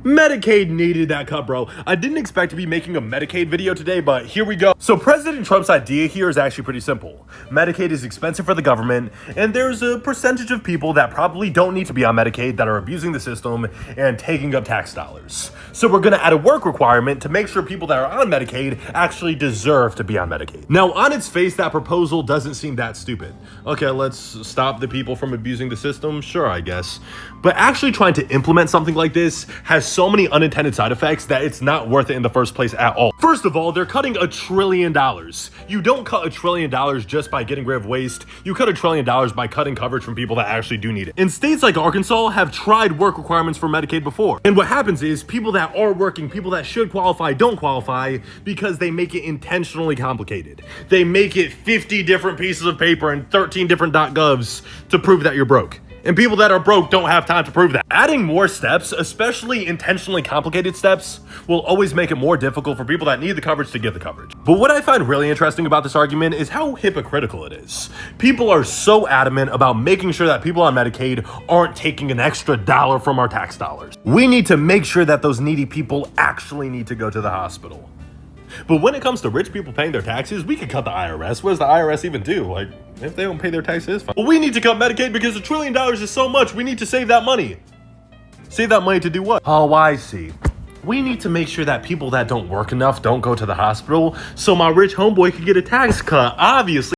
Medicaid needed that cut, bro. I didn't expect to be making a Medicaid video today, but here we go. So President Trump's idea here is actually pretty simple. Medicaid is expensive for the government, and there's a percentage of people that probably don't need to be on Medicaid that are abusing the system and taking up tax dollars. So we're gonna add a work requirement to make sure people that are on Medicaid actually deserve to be on Medicaid. Now, on its face, that proposal doesn't seem that stupid. Okay, let's stop the people from abusing the system, sure, I guess. But actually trying to implement something like this has so many unintended side effects that it's not worth it in the first place at all. First of all, they're cutting $1 trillion. You don't cut $1 trillion just by getting rid of waste. You cut $1 trillion by cutting coverage from people that actually do need it. And states like Arkansas have tried work requirements for Medicaid before. And what happens is people that are working, people that should qualify, don't qualify because they make it intentionally complicated. They make it 50 different pieces of paper and 13 different .govs to prove that you're broke. And people that are broke don't have time to prove that. Adding more steps, especially intentionally complicated steps, will always make it more difficult for people that need the coverage to get the coverage. But what I find really interesting about this argument is how hypocritical it is. People are so adamant about making sure that people on Medicaid aren't taking an extra dollar from our tax dollars. We need to make sure that those needy people actually need to go to the hospital. But when it comes to rich people paying their taxes, we could cut the IRS. What does the IRS even do? Like, if they don't pay their taxes, fine. Well, we need to cut Medicaid because $1 trillion is so much. We need to save that money. Save that money to do what? Oh, I see. We need to make sure that people that don't work enough don't go to the hospital so my rich homeboy could get a tax cut, obviously.